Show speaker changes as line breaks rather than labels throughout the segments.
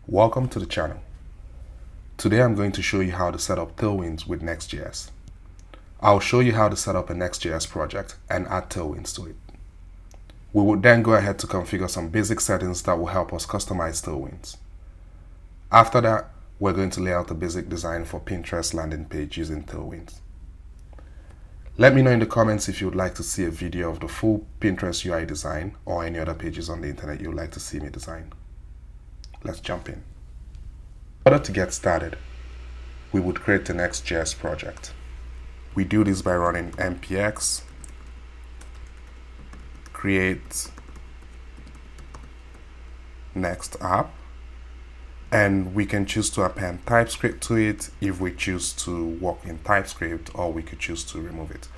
Welcome to the channel. Today I'm going to show you how to set up Tailwinds with Nextjs. I'll show you how to set up a Nextjs project and add Tailwinds to it. We will then go ahead to configure some basic settings that will help us customize Tailwinds. After that, we're going to lay out a basic design for Pinterest landing page using Tailwinds. Let me know in the comments if you would like to see a video of the full Pinterest UI design or any other pages on the internet you would like to see me design. Let's jump in. In order to get started, we would create the Nextjs project. We do this by running npx create next app, and we can choose to append TypeScript to it if we choose to work in TypeScript, or we could choose to remove it.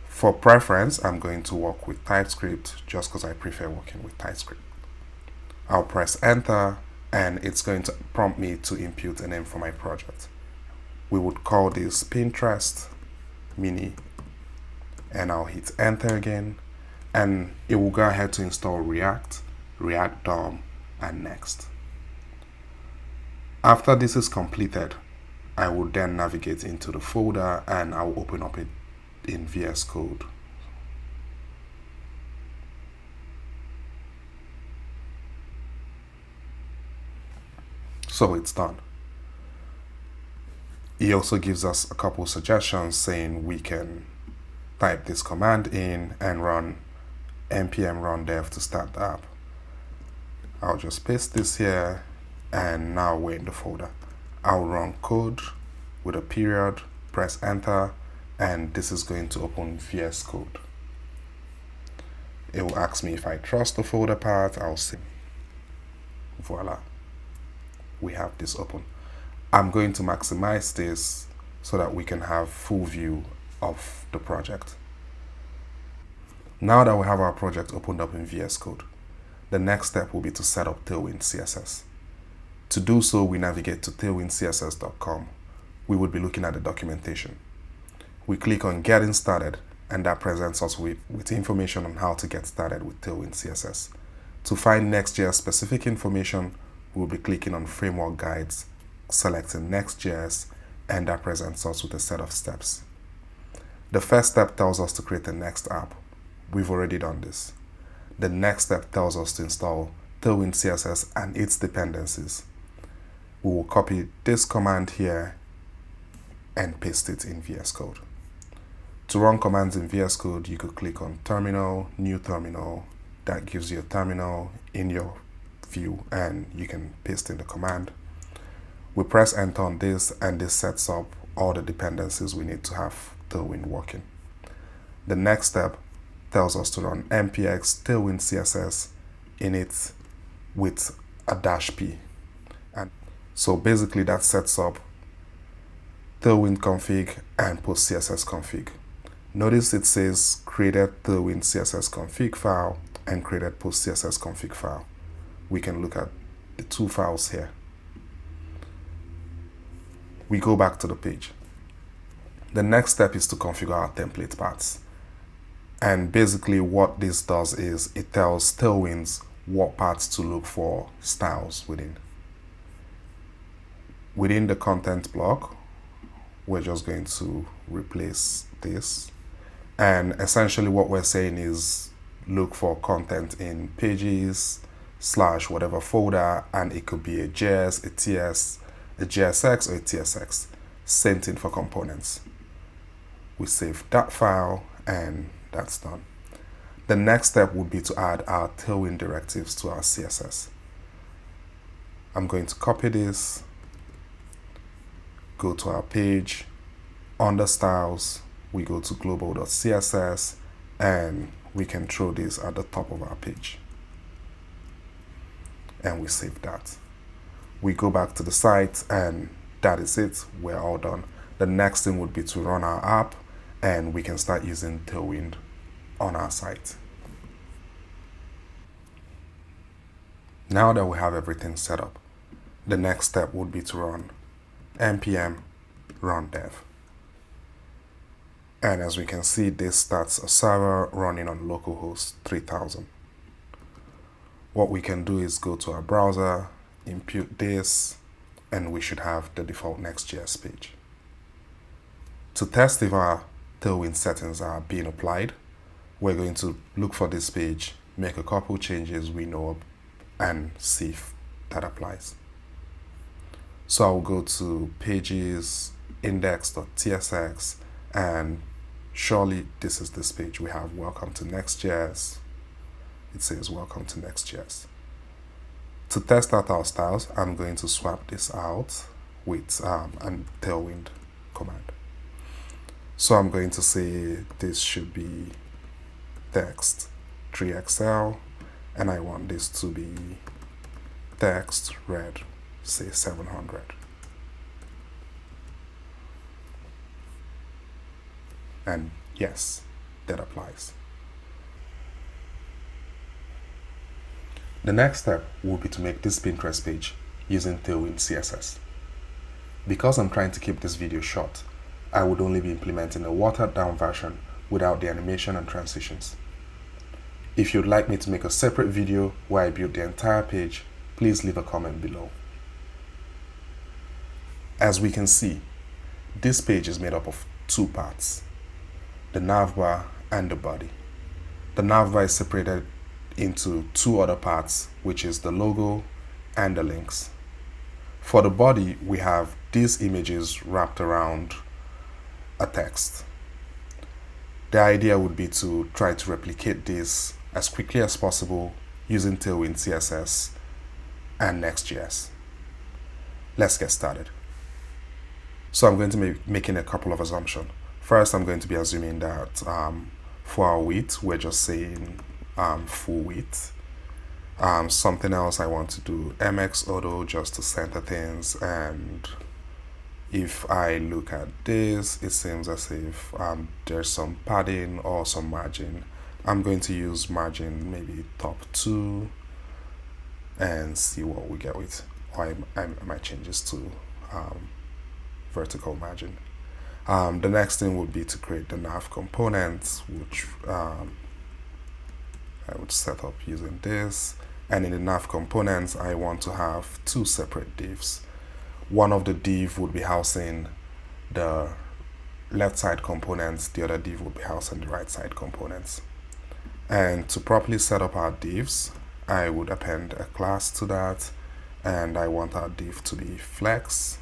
For preference, I'm going to work with TypeScript just because I prefer working with TypeScript. I'll press enter and it's going to prompt me to input a name for my project. We would call this Pinterest Mini, and I'll hit enter again, and it will go ahead to install React, React DOM, and Next. After this is completed, I will then navigate into the folder and I'll open up it in VS Code. So it's done. He also gives us a couple suggestions saying we can type this command in and run npm run dev to start the app. I'll just paste this here, and now we're in the folder. I'll run code with a period, press enter, and this is going to open VS Code. It will ask me if I trust the folder path. I'll say voila, we have this open. I'm going to maximize this so that we can have full view of the project. Now that we have our project opened up in VS Code, the next step will be to set up Tailwind CSS. To do so, we navigate to tailwindcss.com. We would be looking at the documentation. We click on Getting Started, and that presents us with information on how to get started with Tailwind CSS. To find Nextjs specific information, we'll be clicking on Framework Guides, selecting Nextjs, and that presents us with a set of steps. The first step tells us to create a Next app. We've already done this. The next step tells us to install Tailwind CSS and its dependencies. We will copy this command here and paste it in VS Code. To run commands in VS Code, you could click on Terminal, New Terminal. That gives you a terminal in your view, and you can paste in the command. We press enter on this, and this sets up all the dependencies we need to have Tailwind working. The next step tells us to run npx tailwind css init with a -p. And so basically that sets up Tailwind config and post CSS config. Notice it says created Tailwind CSS config file and created post CSS config file. We can look at the two files here. We go back to the page. The next step is to configure our template paths. And basically what this does is it tells Tailwinds what paths to look for styles within. Within the content block, we're just going to replace this. And essentially what we're saying is look for content in pages / whatever folder, and it could be a JS, a TS, a JSX, or a TSX. Same thing for components. We save that file, and that's done. The next step would be to add our Tailwind directives to our CSS. I'm going to copy this, go to our page, under styles, we go to global.css, and we can throw this at the top of our page. And we save that. We go back to the site, and that is it. We're all done. The next thing would be to run our app, and we can start using Tailwind on our site. Now that we have everything set up, the next step would be to run npm run dev. And as we can see, this starts a server running on localhost 3000. What we can do is go to our browser impute this, and we should have the default Next.js page. To test if our Tailwind settings are being applied, we're going to look for this page, make a couple changes we know, and see if that applies. So I'll go to pages, index.tsx, and surely this is this page. We have welcome to Nextjs. It says welcome to Nextjs. To test out our styles, I'm going to swap this out with a Tailwind command. So I'm going to say this should be text 3XL, and I want this to be text red, say 700. And yes, that applies. The next step will be to make this Pinterest page using Tailwind CSS. Because I'm trying to keep this video short, I would only be implementing a watered down version without the animation and transitions. If you'd like me to make a separate video where I build the entire page, please leave a comment below. As we can see, this page is made up of two parts, the navbar and the body. The navbar is separated into two other parts, which is the logo and the links. For the body, we have these images wrapped around a text. The idea would be to try to replicate this as quickly as possible using Tailwind CSS and Next.js. Let's get started. So I'm going to be making a couple of assumptions. First, I'm going to be assuming that for our width, we're just saying full width. Something else I want to do MX auto just to center things, and if I look at this, it seems as if there's some padding or some margin. I'm going to use margin maybe top 2 and see what we get with, or I might change this to vertical margin. The next thing would be to create the nav components, which I would set up using this. And in the nav components, I want to have two separate divs. One of the div would be housing the left side components, the other div would be housing the right side components. And to properly set up our divs, I would append a class to that, and I want our div to be flex.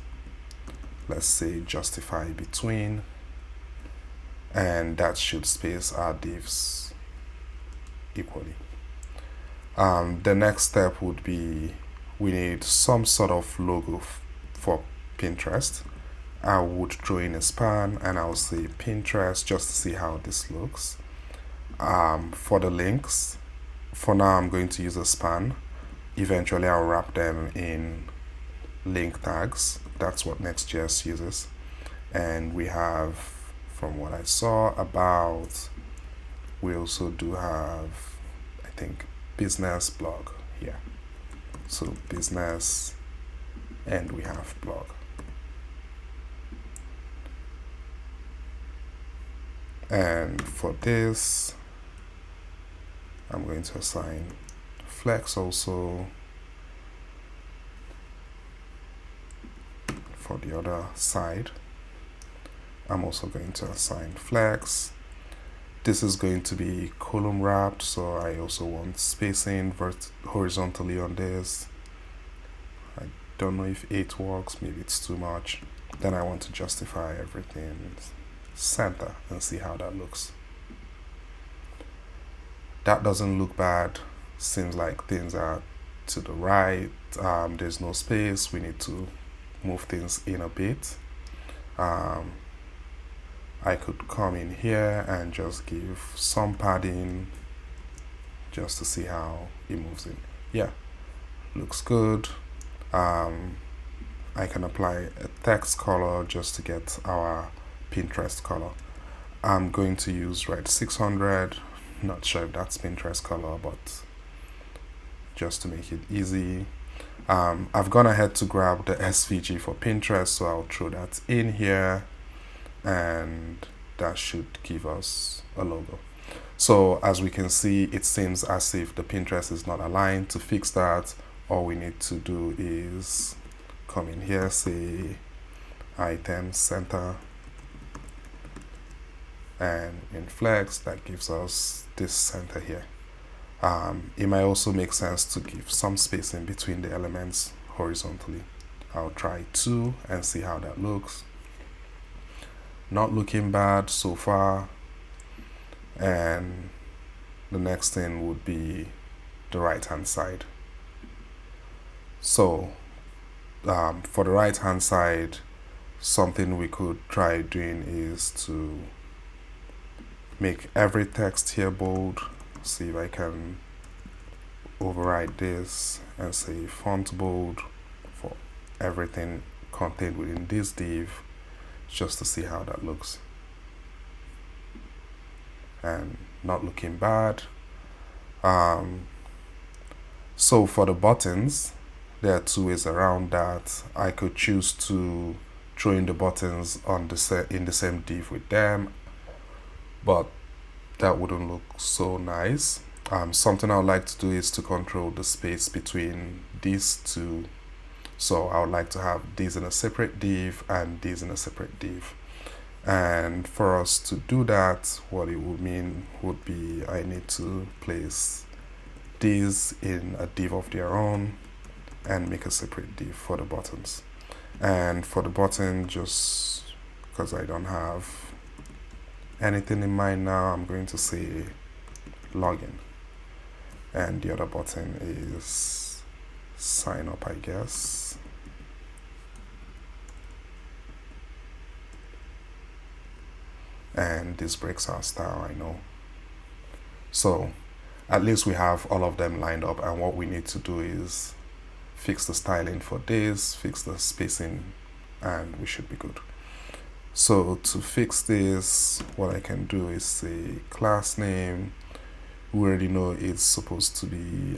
Let's say justify between, and that should space our divs equally. The next step would be we need some sort of logo for Pinterest. I would throw in a span and I'll say Pinterest just to see how this looks. For the links, for now I'm going to use a span. Eventually I'll wrap them in link tags. That's what Nextjs uses. And we have, from what I saw, we also do have, I think, business blog here. So business, and we have blog. And for this, I'm going to assign flex also. For the other side, I'm also going to assign flex. This is going to be column wrapped, so I also want spacing horizontally on this. I don't know if 8 works, maybe it's too much. Then I want to justify everything center and see how that looks. That doesn't look bad. Seems like things are to the right. There's no space. We need to move things in a bit. I could come in here and just give some padding just to see how it moves in. Yeah, looks good. I can apply a text color just to get our Pinterest color. I'm going to use red 600. Not sure if that's Pinterest color, but just to make it easy. I've gone ahead to grab the SVG for Pinterest, so I'll throw that in here, and that should give us a logo. So as we can see, it seems as if the Pinterest is not aligned. To fix that, all we need to do is come in here, say item center, and in flex that gives us this center here. It might also make sense to give some space in between the elements horizontally. I'll try 2 and see how that looks. Not looking bad so far. And the next thing would be the right hand side. So for the right hand side, something we could try doing is to make every text here bold. See if I can override this and say font bold for everything contained within this div, just to see how that looks. And not looking bad. So for the buttons, there are 2 ways around that. I could choose to throw in the buttons on in the same div with them, but that wouldn't look so nice. Something I would like to do is to control the space between these 2. So I would like to have these in a separate div and these in a separate div. And for us to do that, what it would mean would be I need to place these in a div of their own and make a separate div for the buttons. And for the button, just because I don't have anything in mind now, I'm going to say login. And the other button is sign up, I guess. And this breaks our style, I know. So at least we have all of them lined up, and what we need to do is fix the styling for this, fix the spacing, and we should be good. So to fix this, what I can do is say class name. We already know it's supposed to be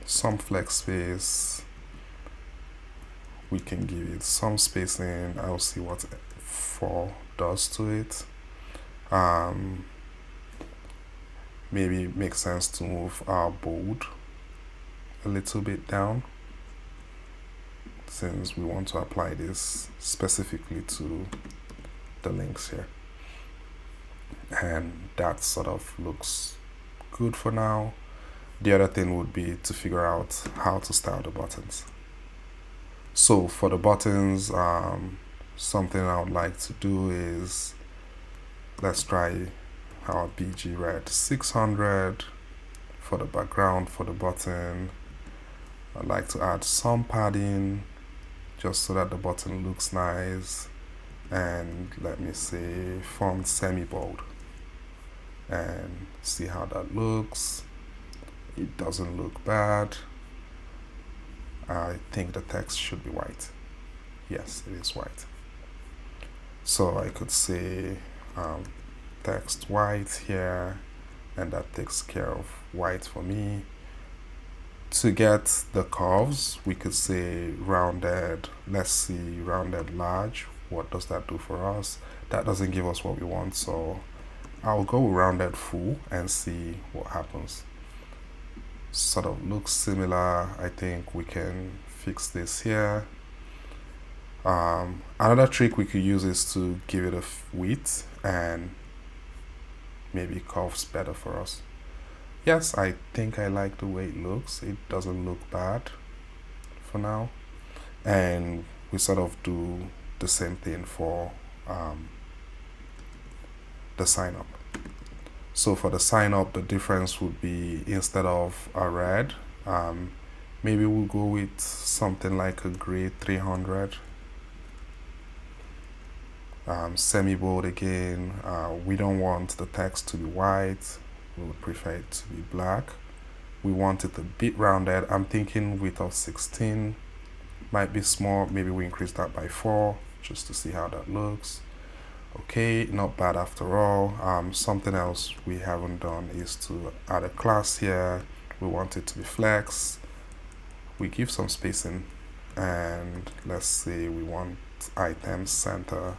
some flex space. We can give it some spacing. I'll see what 4 does to it. Maybe it makes sense to move our bold a little bit down, since we want to apply this specifically to the links here. And that sort of looks good for now. The other thing would be to figure out how to style the buttons. So for the buttons, something I would like to do is, let's try our BG red 600 for the background for the button. I'd like to add some padding just so that the button looks nice. And let me say font semi-bold and see how that looks. It doesn't look bad. I think the text should be white. Yes, it is white. So I could say text white here, and that takes care of white for me. To get the curves, we could say rounded. Let's see, rounded large. What does that do for us? That doesn't give us what we want, so I'll go rounded full and see what happens. Sort of looks similar. I think we can fix this here. Another trick we could use is to give it a width, and maybe it curves better for us. Yes, I think I like the way it looks. It doesn't look bad for now. And we sort of do the same thing for the sign up. So for the sign up, the difference would be, instead of a red, maybe we'll go with something like a gray 300. Semi-bold again. We don't want the text to be white. We would prefer it to be black. We want it a bit rounded. I'm thinking width of 16 might be small. Maybe we increase that by 4 just to see how that looks. Okay, not bad after all. Something else we haven't done is to add a class here. We want it to be flex. We give some spacing, and let's say we want item center.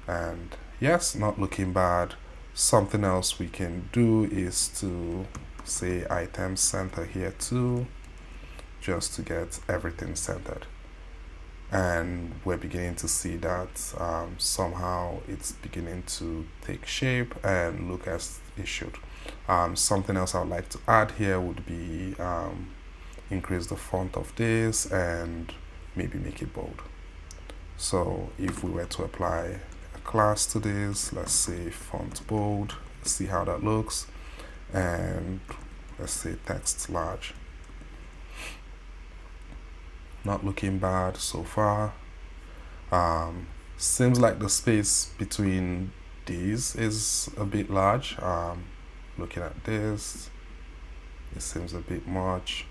And yes, not looking bad. Something else we can do is to say item center here too, just to get everything centered. And we're beginning to see that somehow it's beginning to take shape and look as it should. Something else I would like to add here would be increase the font of this and maybe make it bold. So if we were to apply a class to this, let's say font bold, see how that looks, and let's say text large. Not looking bad so far. Seems like the space between these is a bit large. Looking at this, it seems a bit much.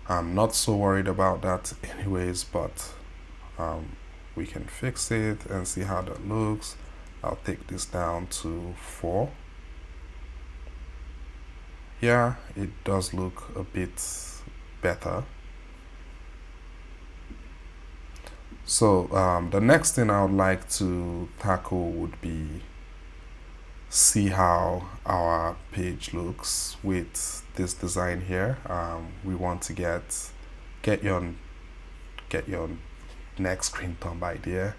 I'm not so worried about that anyways, but we can fix it and see how that looks. I'll take this down to 4. Yeah, it does look a bit better. So the next thing I would like to tackle would be see how our page looks with this design here. We want to get your next screen thumb idea,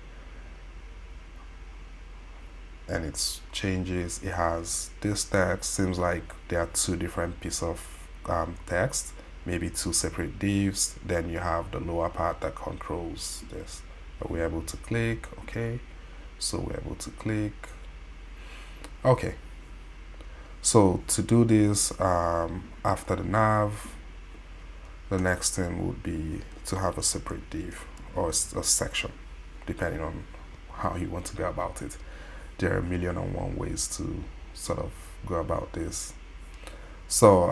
and it changes. It has this text. Seems like there are 2 different pieces of text, maybe 2 separate divs. Then you have the lower part that controls this. We're able to click, okay. So we're able to click, okay. So to do this, after the nav, the next thing would be to have a separate div or a section, depending on how you want to go about it. There are 1,000,001 ways to sort of go about this. So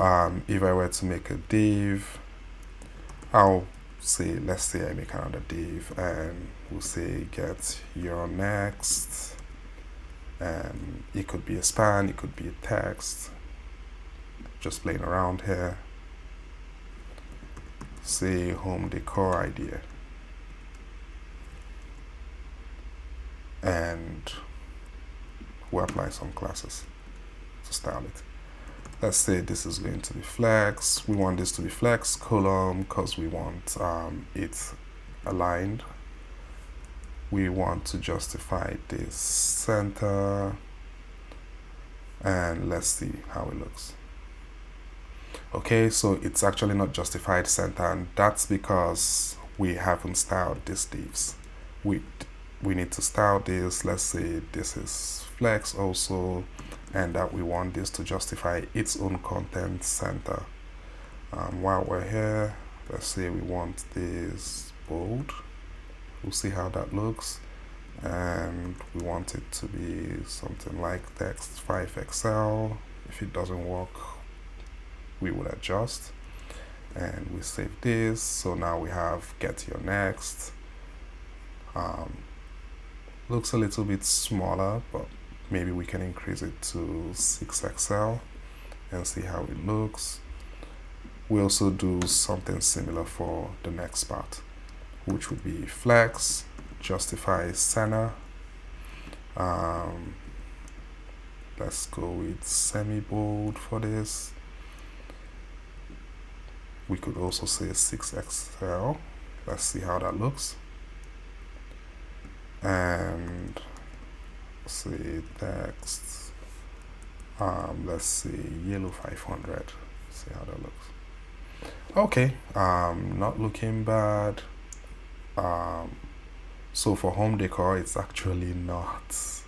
if I were to make a div, let's say I make another div, and we'll say get your next, and it could be a span, it could be a text, just playing around here. Say home decor idea, and we'll apply some classes to style it. Let's say this is going to be flex. We want this to be flex column because we want it aligned. We want to justify this center, and let's see how it looks. Okay, so it's actually not justified center, and that's because we haven't styled these divs. We need to style this. Let's say this is flex also, and that we want this to justify its own content center. While we're here, let's say we want this bold. We'll see how that looks, and we want it to be something like text 5XL. If it doesn't work, we will adjust, and we save this. So now we have get your next. Looks a little bit smaller, but maybe we can increase it to 6XL and see how it looks. We also do something similar for the next part, which would be flex, justify center. Let's go with semi-bold for this. We could also say 6XL. Let's see how that looks. And say text, let's say yellow 500. See how that looks. Okay, not looking bad. So for home decor, it's actually not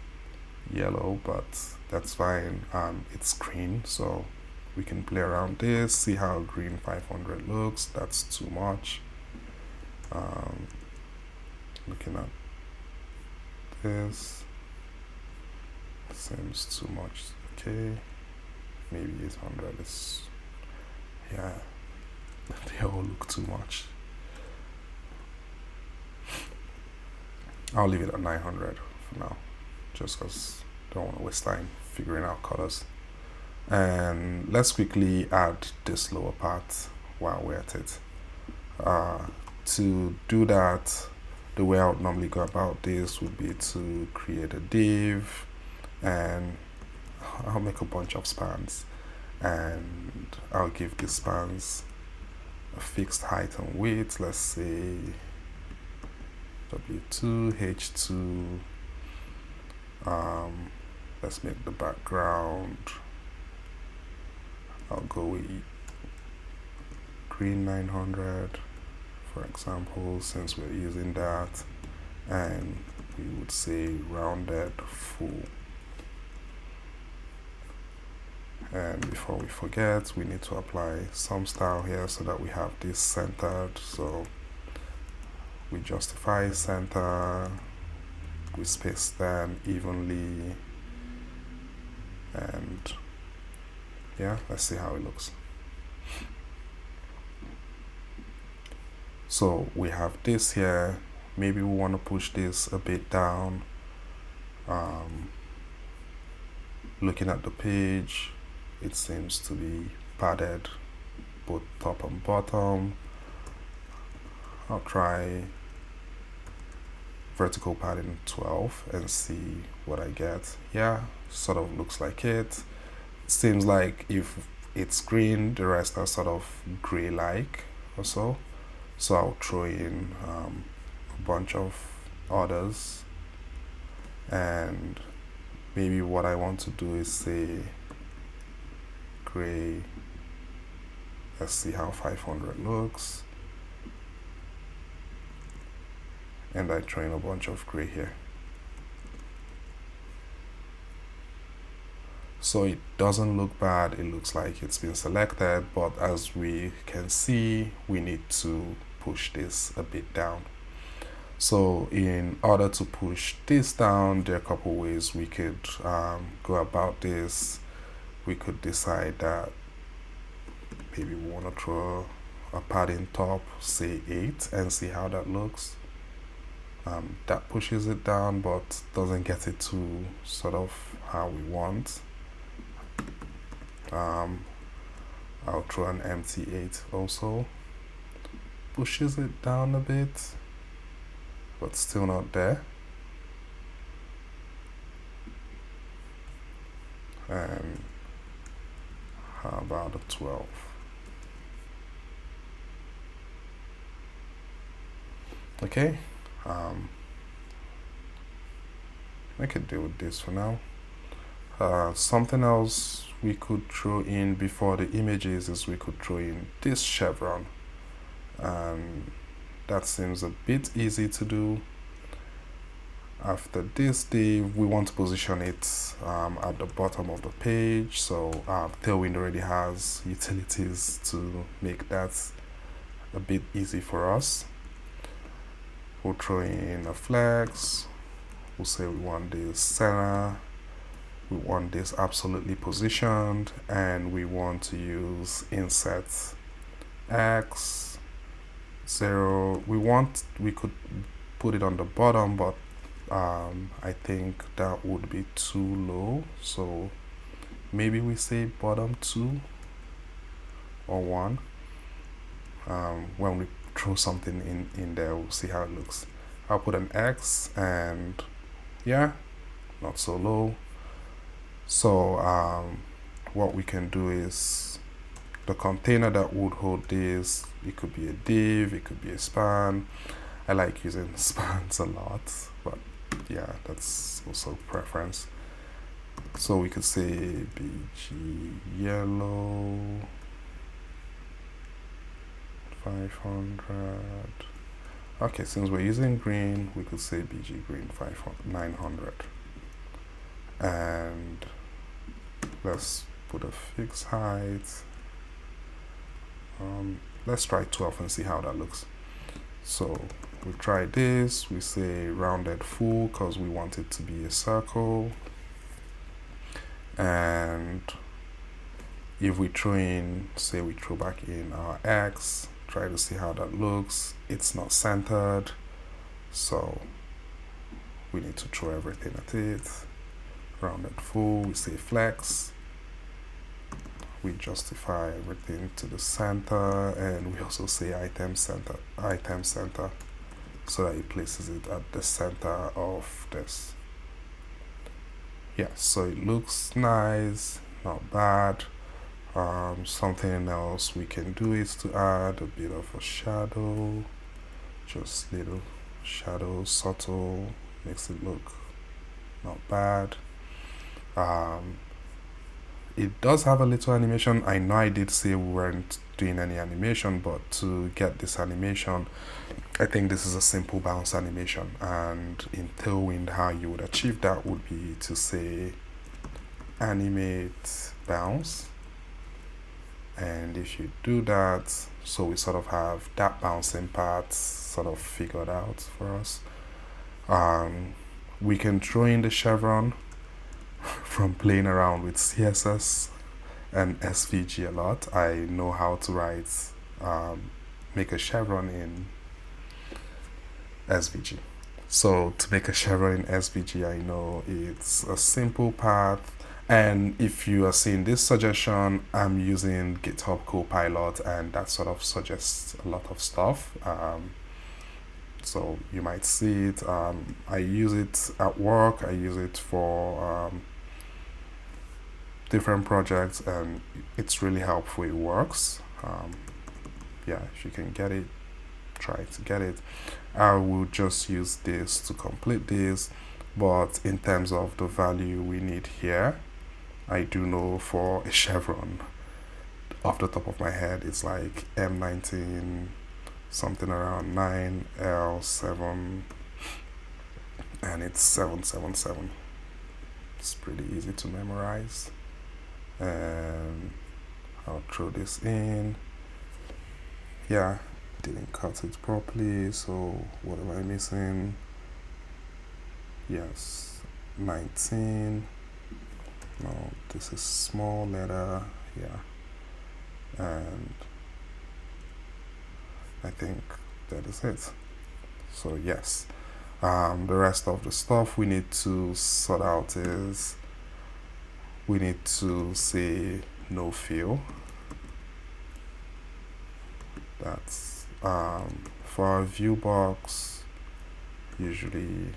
yellow, but that's fine. It's green, so we can play around this, see how green 500 looks. That's too much. Looking at this, seems too much. Okay, maybe 800 is, yeah, they all look too much. I'll leave it at 900 for now, just because I don't want to waste time figuring out colors. And let's quickly add this lower part while we're at it. To do that, the way I would normally go about this would be to create a div, and I'll make a bunch of spans, and I'll give the spans a fixed height and width. Let's say W2, H2. Let's make the background, I'll go with green 900 for example, since we're using that, and we would say rounded full. And before we forget, we need to apply some style here so that we have this centered. So we justify center, we space them evenly, and yeah, let's see how it looks. So we have this here. Maybe we want to push this a bit down. Looking at the page, it seems to be padded both top and bottom. I'll try vertical padding 12 and see what I get. Yeah, sort of looks like it. Seems like if it's green, the rest are sort of gray-like or so. So I'll throw in a bunch of others, and maybe what I want to do is say gray. Let's see how 500 looks, and I throw in a bunch of gray here. So it doesn't look bad, it looks like it's been selected, but as we can see, we need to push this a bit down. So in order to push this down, there are a couple ways we could go about this. We could decide that maybe we want to throw a padding top, say 8, and see how that looks. That pushes it down, but doesn't get it to sort of how we want. I'll throw an empty 8 also. Pushes it down a bit, but still not there. And how about a 12? Okay, I could deal with this for now. Something else we could throw in before the images is we could throw in this chevron, and that seems a bit easy to do. After this div, we want to position it at the bottom of the page, so Tailwind already has utilities to make that a bit easy for us. We'll throw in a flex. We'll say we want this center, we want this absolutely positioned, and we want to use inset X 0. We could put it on the bottom, but I think that would be too low, so maybe we say bottom 2 or 1. When we throw something in there, we'll see how it looks. I'll put an X, and yeah, not so low. So what we can do is the container that would hold this, it could be a div, it could be a span. I like using spans a lot, but yeah, that's also preference. So we could say BG yellow 500. Okay, since we're using green, we could say BG green 900. And let's put a fixed height. Let's try 12 and see how that looks. So we try this, we say rounded full because we want it to be a circle. And if we throw in, say we throw back in our X, try to see how that looks. It's not centered, so we need to throw everything at it. Rounded full, we say flex. We justify everything to the center, and we also say item center, so that it places it at the center of this. Yeah, so it looks nice, not bad. Something else we can do is to add a bit of a shadow, just little shadow, subtle, makes it look not bad. It does have a little animation. I know I did say we weren't doing any animation, but to get this animation, I think this is a simple bounce animation, and in Tailwind how you would achieve that would be to say animate bounce, and if you do that, so we sort of have that bouncing part sort of figured out for us. We can throw in the chevron from playing around with CSS and SVG a lot. I know how to write, make a chevron in SVG. So to make a chevron in SVG, I know it's a simple path. And if you are seeing this suggestion, I'm using GitHub Copilot, and that sort of suggests a lot of stuff. So you might see it. I use it at work. I use it for different projects, and it's really helpful. It works. Yeah, if you can get it, try to get it. I will just use this to complete this, but in terms of the value we need here, I do know for a chevron, off the top of my head, it's like M19 something around 9L7, and it's 777. It's pretty easy to memorize, and I'll throw this in. Yeah, didn't cut it properly, so what am I missing? Yes, 19. No, this is small letter, yeah, and I think that is it. So yes, the rest of the stuff we need to sort out is we need to say no fill. That's for our view box, usually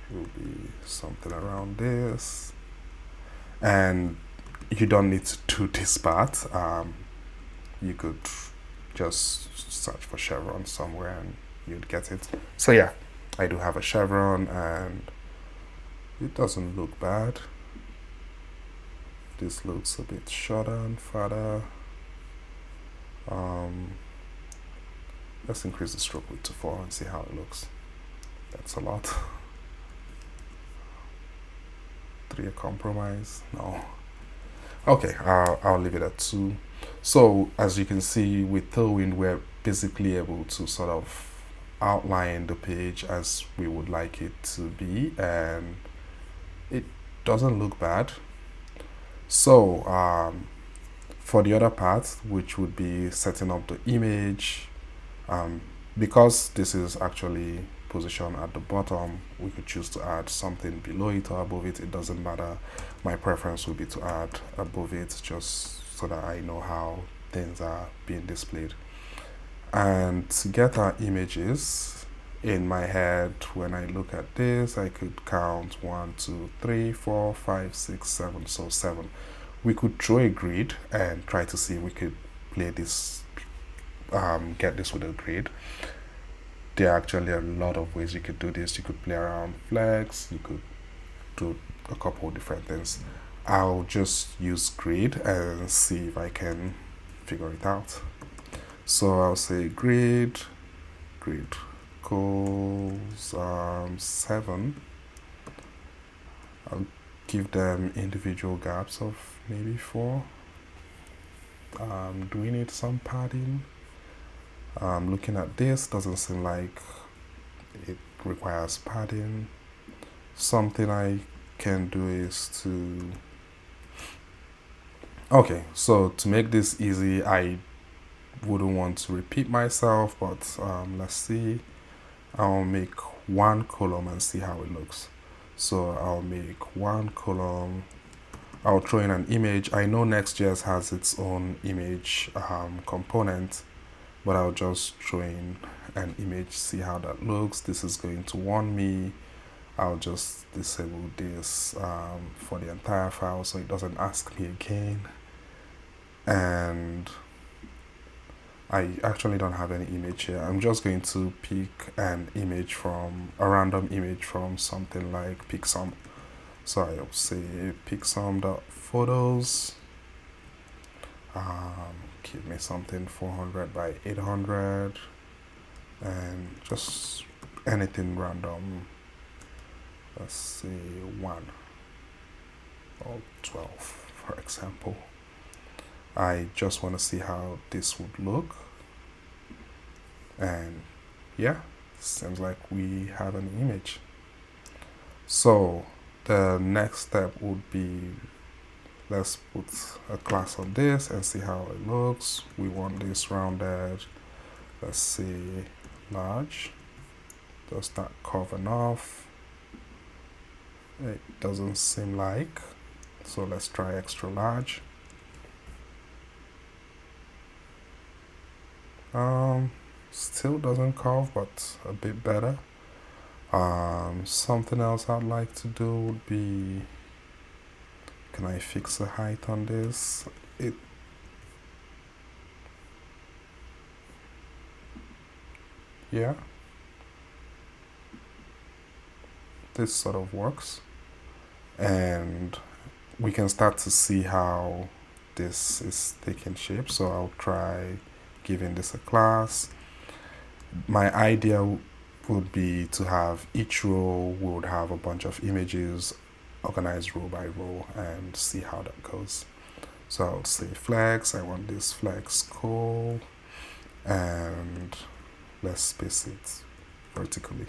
it will be something around this, and you don't need to do this part. You could just search for chevron somewhere and you'd get it. So yeah, I do have a chevron, and it doesn't look bad. This looks a bit shorter and fatter. Let's increase the stroke width to 4 and see how it looks. That's a lot. 3 a compromise? No. Okay, I'll leave it at 2. So as you can see, with Tailwind, we're basically able to sort of outline the page as we would like it to be, and it doesn't look bad. So for the other part, which would be setting up the image, because this is actually positioned at the bottom, we could choose to add something below it or above it. It doesn't matter. My preference would be to add above it, just so that I know how things are being displayed. And to get our images, in my head, when I look at this, I could count 1, 2, 3, 4, 5, 6, 7. So 7. We could draw a grid and try to see if we could play this, get this with a grid. There are actually a lot of ways you could do this. You could play around flex, you could do a couple of different things. I'll just use grid and see if I can figure it out. So I'll say grid goes 7. I'll give them individual gaps of maybe 4. Do we need some padding? Looking at this, doesn't seem like it requires padding. Something I can do is to, okay, so to make this easy, I wouldn't want to repeat myself, but let's see. I'll make 1 column and see how it looks. So I'll make 1 column. I'll throw in an image. I know Nextjs has its own image component, but I'll just throw in an image, see how that looks. This is going to warn me. I'll just disable this for the entire file so it doesn't ask me again. And I actually don't have any image here. I'm just going to pick an image from a random image from something like picsum. So I'll say picsum.photos. Give me something 400 by 800 and just anything random. Let's say 1 or 12, for example. I just want to see how this would look. And yeah, seems like we have an image. So the next step would be, let's put a class on this and see how it looks. We want this rounded, let's say large. Does that cover enough? It doesn't seem like. So let's try extra large. Still doesn't curve, but a bit better. Something else I'd like to do would be, can I fix the height on this? Yeah, this sort of works. And we can start to see how this is taking shape. So I'll try giving this a class. My idea would be to have each row would have a bunch of images organized row by row and see how that goes. So I'll say flex, I want this flex cool, and let's space it vertically.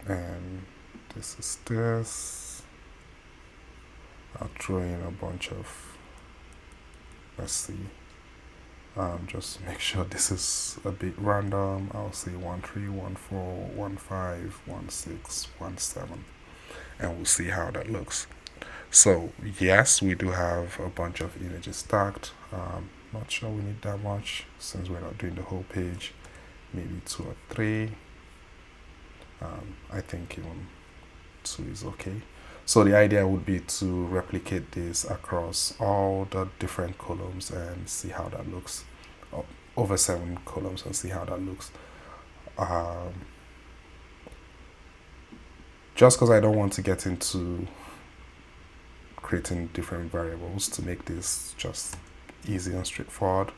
And this is this. I'll throw in a bunch of, let's see, just make sure this is a bit random. I'll say 1 3 1 4 1 5 1 6 1 7, and we'll see how that looks. So yes, we do have a bunch of images stacked. Not sure we need that much since we're not doing the whole page. Maybe 2 or 3. I think even 2 is okay. So the idea would be to replicate this across all the different columns and see how that looks. Over 7 columns and see how that looks. Just because I don't want to get into creating different variables to make this just easy and straightforward,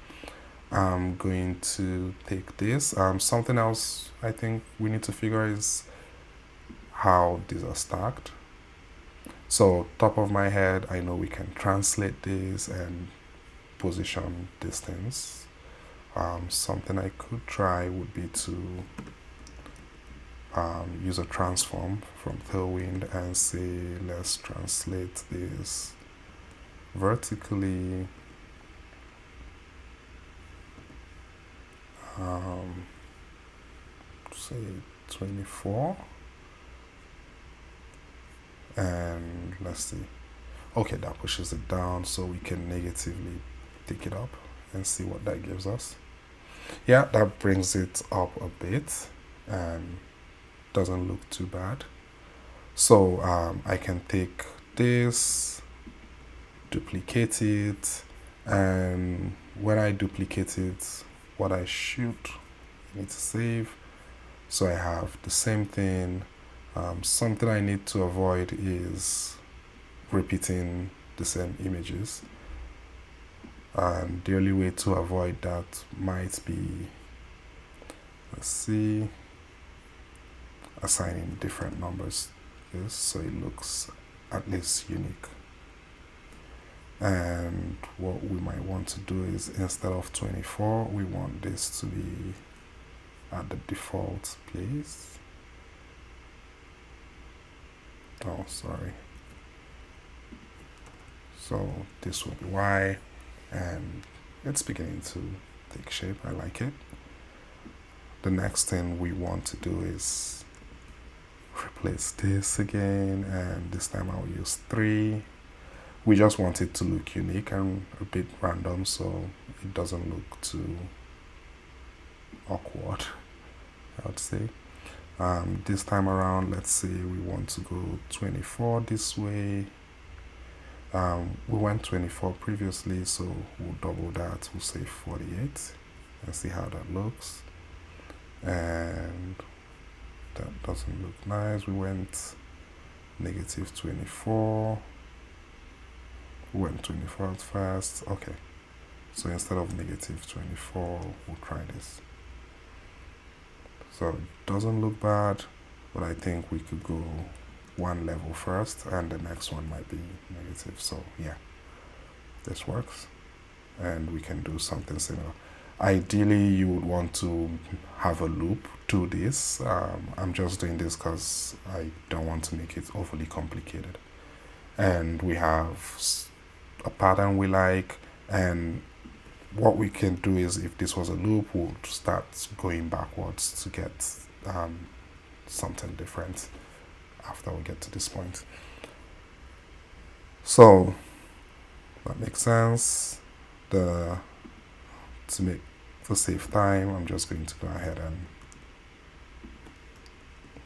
I'm going to take this. Something else I think we need to figure is how these are stacked. So top of my head, I know we can translate this and position distance. Something I could try would be to use a transform from Tailwind and say, let's translate this vertically. Say 24. And let's see. Okay, that pushes it down, so we can negatively take it up and see what that gives us. Yeah, that brings it up a bit and doesn't look too bad. So I can take this, duplicate it, and when I duplicate it, what I should need to save. So I have the same thing. Something I need to avoid is repeating the same images. And the only way to avoid that might be, let's see, assigning different numbers to this so it looks at least unique. And what we might want to do is, instead of 24, we want this to be at the default place. Oh, sorry. So this will be Y, and it's beginning to take shape. I like it. The next thing we want to do is replace this again, and this time I'll use 3. We just want it to look unique and a bit random so it doesn't look too awkward, I would say. This time around, let's say we want to go 24 this way, We went 24 previously, so we'll double that. We'll say 48 and see how that looks. And that doesn't look nice. We went negative 24. We went 24 at first. Okay. So instead of negative 24, we'll try this. So it doesn't look bad, but I think we could go one level first and the next one might be negative. So yeah, this works and we can do something similar. Ideally, you would want to have a loop to this. I'm just doing this because I don't want to make it overly complicated. And we have a pattern we like, and what we can do is, if this was a loop, we'll start going backwards to get something different after we get to this point. So that makes sense. To save time, I'm just going to go ahead and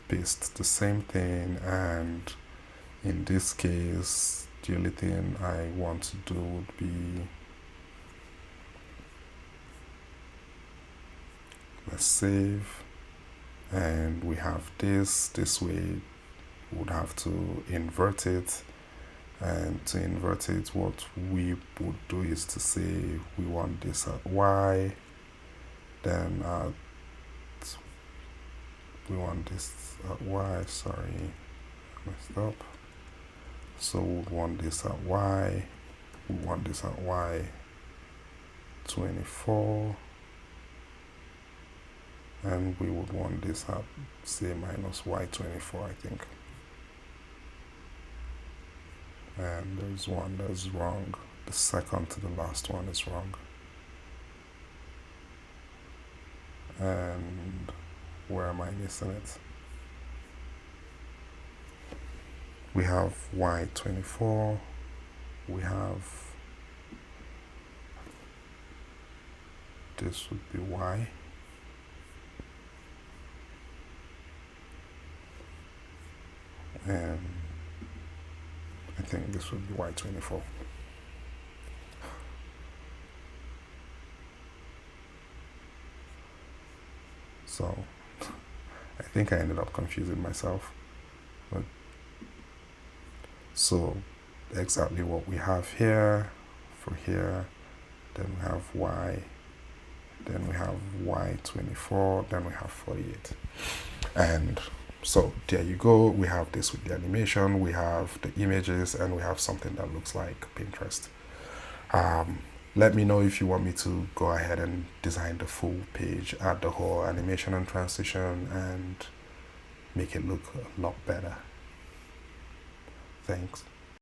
paste the same thing, and in this case the only thing I want to do would be, let's save, and we have this way. We would have to invert it, and to invert it, what we would do is to say we want this at y, then we want this at y, sorry, messed up. So we want this at y, we want this at y 24, and we would want this at, say, minus y 24, I think. And there's one that's wrong. The second to the last one is wrong. And where am I missing it? We have y24, we have, this would be y, and I think this would be y24. So I think I ended up confusing myself. But so exactly what we have here, for here, then we have y, then we have y24, then we have 48. And so there you go. We have this with the animation, we have the images, and we have something that looks like Pinterest. Let me know if you want me to go ahead and design the full page, add the whole animation and transition, and make it look a lot better. Thanks.